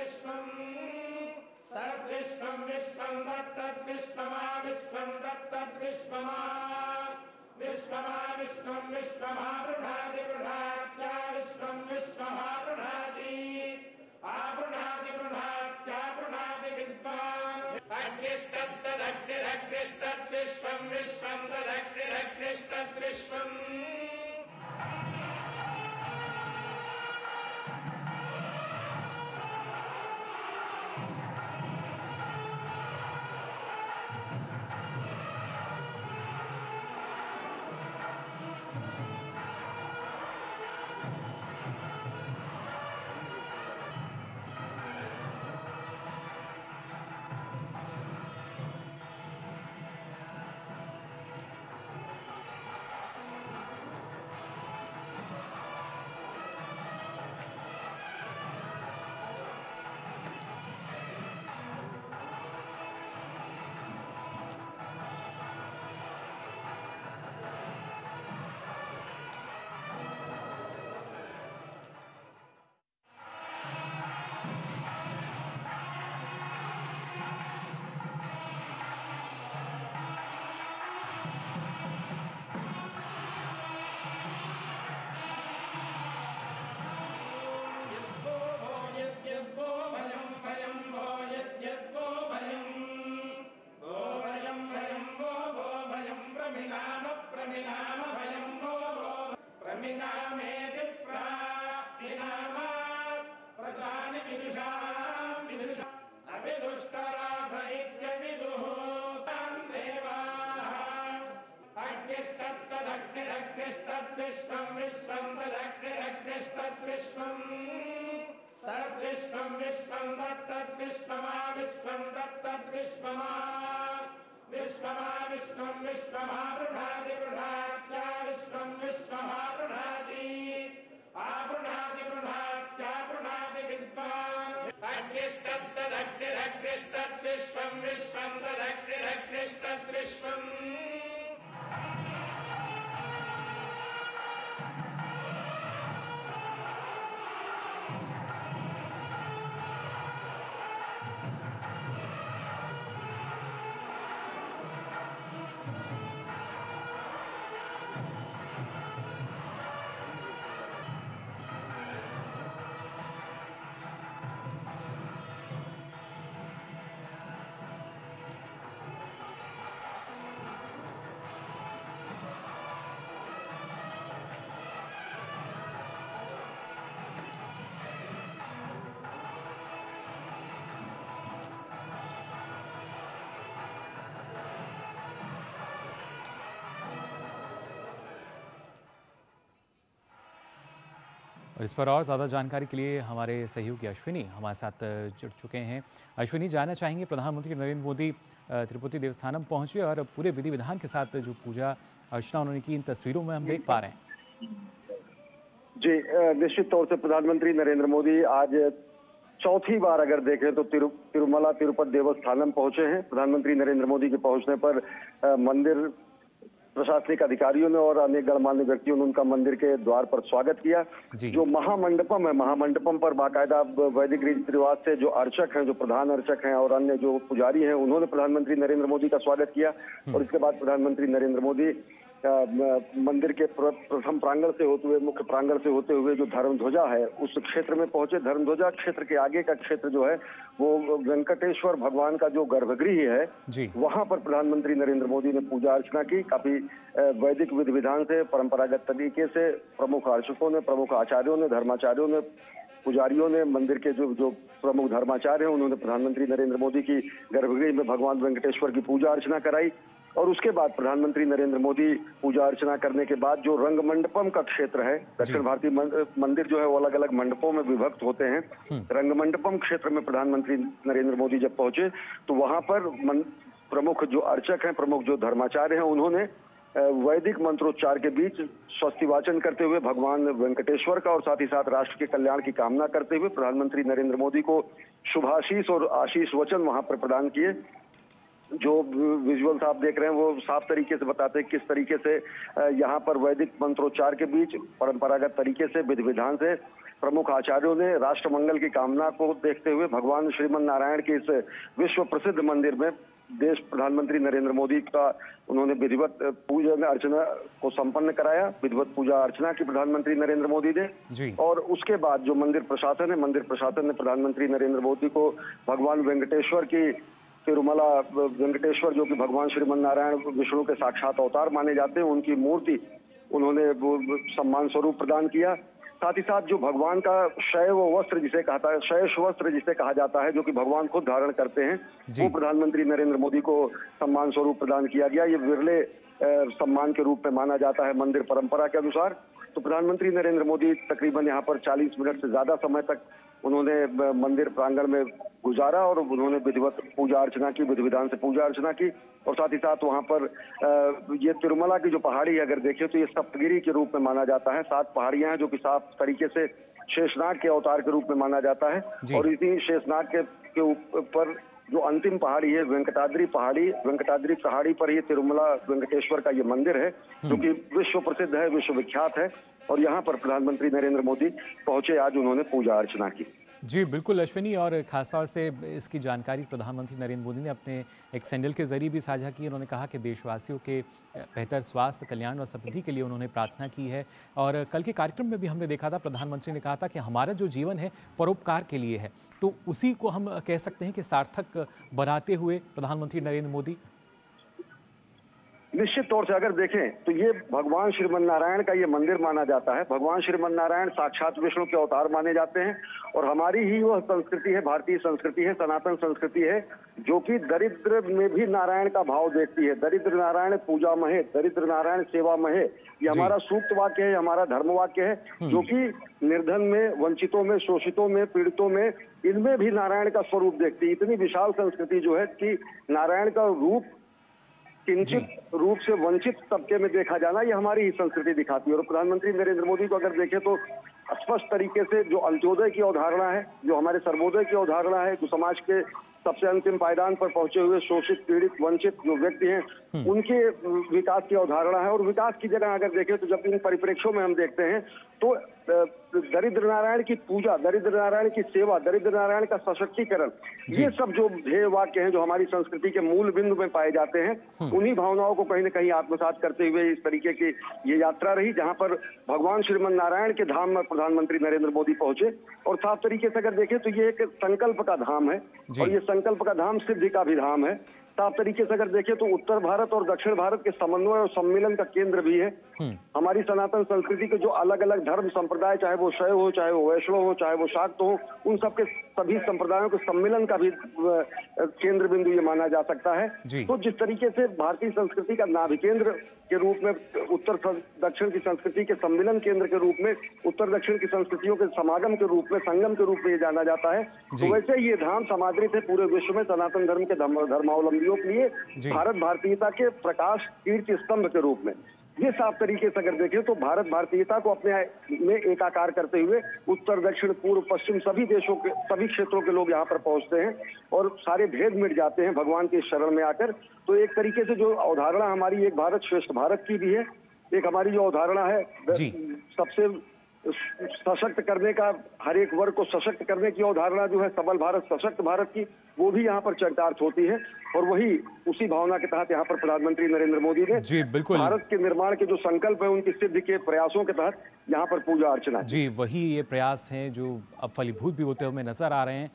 विश्वं तद्विश्वं विश्वं तत्तद्विश्वमा विश्वं तत्तद्विश्वमा विश्वमा विश्वं विश्वमा गृह्णाति गृह्णात्या विश्वं विश्वमा गृह्णाति आगृह्णाति गृह्णात्या गृह्णाति विद्वान् अग्निस्तद्दग्निरग्निस्तद्विश्वं विश्वं तदग्निरग्निस्तद्विश्वम् तद्विश्वं विश्वं तदग्निरग्निस्तद्विश्वं तद्विश्वं विश्वं तत्तद्विश्वमा विश्वं तत्तद्विश्वमा विश्वमा विश्वं विश्वमा गृह्णाति गृह्णात्या विश्वं विश्वमा गृह्णाति आगृह्णाति गृह्णात्या गृह्णाति विद्वान् अग्निस्तद्दग्निरग्निस्तद्विश्वं विश्वं तदग्निरग्निस्तद्विश्वम् और इस पर और ज़्यादा जानकारी के लिए हमारे सहयोगी अश्विनी हमारे साथ जुड़ चुके हैं। अश्विनी, जानना चाहेंगे प्रधानमंत्री नरेंद्र मोदी तिरुपति देवस्थानम पहुंचे और पूरे विधि विधान के साथ जो पूजा अर्चना उन्होंने की, इन तस्वीरों में हम देख पा रहे हैं। जी, निश्चित तौर से प्रधानमंत्री नरेंद्र मोदी आज चौथी बार अगर देखें तो तिरुमला तिरुपति देवस्थानम पहुंचे हैं। प्रधानमंत्री नरेंद्र मोदी के पहुंचने पर मंदिर प्रशासनिक अधिकारियों ने और अन्य गणमान्य व्यक्तियों ने उनका मंदिर के द्वार पर स्वागत किया। जो महामंडपम है, महामंडपम पर बाकायदा वैदिक रीति रिवाज से जो अर्चक हैं, जो प्रधान अर्चक हैं और अन्य जो पुजारी हैं, उन्होंने प्रधानमंत्री नरेंद्र मोदी का स्वागत किया। और इसके बाद प्रधानमंत्री नरेंद्र मोदी मंदिर के प्रथम प्रांगण से होते हुए, मुख्य प्रांगण से होते हुए जो धर्मध्वजा है उस क्षेत्र में पहुंचे। धर्मध्वजा क्षेत्र के आगे का क्षेत्र जो है वो वेंकटेश्वर भगवान का जो गर्भगृह है, वहां पर प्रधानमंत्री नरेंद्र मोदी ने पूजा अर्चना की। काफी वैदिक विधि विधान से, परंपरागत तरीके से प्रमुख अर्चकों ने, प्रमुख आचार्यों ने, धर्माचार्यों ने, पुजारियों ने, मंदिर के जो प्रमुख धर्माचार्य हैं, उन्होंने प्रधानमंत्री नरेंद्र मोदी की गर्भगृह में भगवान वेंकटेश्वर की पूजा अर्चना कराई। और उसके बाद प्रधानमंत्री नरेंद्र मोदी पूजा अर्चना करने के बाद जो रंग मंडपम का क्षेत्र है, दक्षिण भारतीय मंदिर जो है वो अलग अलग मंडपों में विभक्त होते हैं। रंग मंडपम क्षेत्र में प्रधानमंत्री नरेंद्र मोदी जब पहुंचे तो वहां पर प्रमुख जो अर्चक हैं, प्रमुख जो धर्माचार्य हैं, उन्होंने वैदिक मंत्रोच्चार के बीच स्वस्ति वाचन करते हुए भगवान वेंकटेश्वर का और साथ ही साथ राष्ट्र के कल्याण की कामना करते हुए प्रधानमंत्री नरेंद्र मोदी को शुभाशीष और आशीष वचन वहां पर प्रदान किए। जो विजुअल्स आप देख रहे हैं वो साफ तरीके से बताते हैं किस तरीके से यहाँ पर वैदिक मंत्रोच्चार के बीच परंपरागत तरीके से विधि विधान से प्रमुख आचार्यों ने राष्ट्र मंगल की कामना को देखते हुए भगवान श्रीमन नारायण के इस विश्व प्रसिद्ध मंदिर में देश प्रधानमंत्री नरेंद्र मोदी का उन्होंने विधिवत पूजन अर्चना को संपन्न कराया। विधिवत पूजा अर्चना की प्रधानमंत्री नरेंद्र मोदी ने जी। और उसके बाद जो मंदिर प्रशासन ने प्रधानमंत्री नरेंद्र मोदी को भगवान वेंकटेश्वर की तिरुमला वेंकटेश्वर, जो कि भगवान श्रीमन नारायण विष्णु के साक्षात अवतार माने जाते हैं, उनकी मूर्ति उन्होंने वो सम्मान स्वरूप प्रदान किया। साथ ही साथ जो भगवान का शैव वस्त्र जिसे कहता है, शैष वस्त्र जिसे कहा जाता है, जो कि भगवान खुद धारण करते हैं, वो प्रधानमंत्री नरेंद्र मोदी को सम्मान स्वरूप प्रदान किया गया। ये विरले सम्मान के रूप में माना जाता है मंदिर परंपरा के अनुसार। तो प्रधानमंत्री नरेंद्र मोदी तकरीबन यहाँ पर 40 मिनट से ज्यादा समय तक उन्होंने मंदिर प्रांगण में गुजारा और उन्होंने विधिवत पूजा अर्चना की, विधि विधान से पूजा अर्चना की। और साथ ही साथ वहाँ पर ये तिरुमला की जो पहाड़ी है, अगर देखें तो ये सप्तगिरी के रूप में माना जाता है। 7 पहाड़ियां हैं जो कि साफ तरीके से शेषनाग के अवतार के रूप में माना जाता है। और इसी शेषनाग के ऊपर जो अंतिम पहाड़ी है वेंकटाद्रि पहाड़ी पर ही तिरुमला वेंकटेश्वर का ये मंदिर है, जो कि विश्व प्रसिद्ध है, विश्वविख्यात है। और यहाँ पर प्रधानमंत्री नरेंद्र मोदी पहुंचे, आज उन्होंने पूजा अर्चना की। जी बिल्कुल अश्विनी, और खासतौर से इसकी जानकारी प्रधानमंत्री नरेंद्र मोदी ने अपने एक सैंडल के जरिए भी साझा की। उन्होंने कहा कि देशवासियों के बेहतर स्वास्थ्य, कल्याण और समृद्धि के लिए उन्होंने प्रार्थना की है। और कल के कार्यक्रम में भी हमने देखा था, प्रधानमंत्री ने कहा था कि हमारा जो जीवन है परोपकार के लिए है। तो उसी को हम कह सकते हैं कि सार्थक बनाते हुए प्रधानमंत्री नरेंद्र मोदी निश्चित तौर से अगर देखें तो ये भगवान श्रीमन नारायण का ये मंदिर माना जाता है। भगवान श्रीमन नारायण साक्षात विष्णु के अवतार माने जाते हैं। और हमारी ही वह संस्कृति है, भारतीय संस्कृति है, सनातन संस्कृति है, जो कि दरिद्र में भी नारायण का भाव देखती है। दरिद्र नारायण पूजा महे, दरिद्र नारायण सेवा महे, ये हमारा सूक्त वाक्य है, हमारा धर्म वाक्य है, जो कि निर्धन में, वंचितों में, शोषितों में, पीड़ितों में, इनमें भी नारायण का स्वरूप देखती है। इतनी विशाल संस्कृति जो है कि नारायण का रूप किंचित रूप से वंचित तबके में देखा जाना, ये हमारी ही संस्कृति दिखाती है। और प्रधानमंत्री नरेंद्र मोदी को अगर देखें तो स्पष्ट तरीके से जो अंत्योदय की अवधारणा है, जो हमारे सर्वोदय की अवधारणा है, जो समाज के सबसे अंतिम पायदान पर पहुंचे हुए शोषित, पीड़ित, वंचित जो व्यक्ति हैं, उनके विकास की अवधारणा है। और विकास की जगह अगर देखें तो जब इन परिप्रेक्ष्यों में हम देखते हैं तो दरिद्र नारायण की पूजा, दरिद्र नारायण की सेवा, दरिद्र नारायण का सशक्तिकरण, ये सब जो ध्येय वाक्य हैं, जो हमारी संस्कृति के मूल बिंदु में पाए जाते हैं, उन्हीं भावनाओं को कहीं न कहीं आत्मसात करते हुए इस तरीके की ये यात्रा रही, जहां पर भगवान श्रीमन नारायण के धाम में प्रधानमंत्री नरेंद्र मोदी पहुंचे। और साफ तरीके से अगर देखें तो ये एक संकल्प का धाम है, और ये संकल्प का धाम सिद्धि का भी धाम है। साफ तरीके से अगर देखें तो उत्तर भारत और दक्षिण भारत के समन्वय और सम्मिलन का केंद्र भी है। हमारी सनातन संस्कृति के जो अलग अलग धर्म संप्रदाय, चाहे वो शैव हो, चाहे वो वैष्णव हो, चाहे वो शाक्त हो, उन सबके सभी संप्रदायों के सम्मिलन का भी केंद्र बिंदु ये माना जा सकता है। तो जिस तरीके से भारतीय संस्कृति का नाभि केंद्र के रूप में, उत्तर दक्षिण की संस्कृति के सम्मिलन केंद्र के रूप में, उत्तर दक्षिण की संस्कृतियों के समागम के रूप में, संगम के रूप में ये जाना जाता है, तो वैसे ये धाम समादृत है पूरे विश्व में सनातन धर्म के धर्मावलंबियों के लिए भारत भारतीयता के प्रकाश कीर्ति स्तंभ के रूप में। ये साफ तरीके से अगर देखें तो भारत भारतीयता को अपने में एकाकार करते हुए उत्तर, दक्षिण, पूर्व, पश्चिम सभी देशों के, सभी क्षेत्रों के लोग यहाँ पर पहुंचते हैं और सारे भेद मिट जाते हैं भगवान के शरण में आकर। तो एक तरीके से जो अवधारणा हमारी एक भारत श्रेष्ठ भारत की भी है, एक हमारी जो अवधारणा है सबसे सशक्त करने का, हर एक वर्ग को सशक्त करने की अवधारणा जो है, सबल भारत, सशक्त भारत की, वो भी यहाँ पर चरितार्थ होती है। और वही उसी भावना के तहत यहाँ पर प्रधानमंत्री नरेंद्र मोदी ने भारत के निर्माण के जो संकल्प है, उनकी सिद्धि के प्रयासों के तहत यहाँ पर पूजा अर्चना। जी वही ये प्रयास हैं जो अब फलीभूत भी होते हुए नजर आ रहे हैं।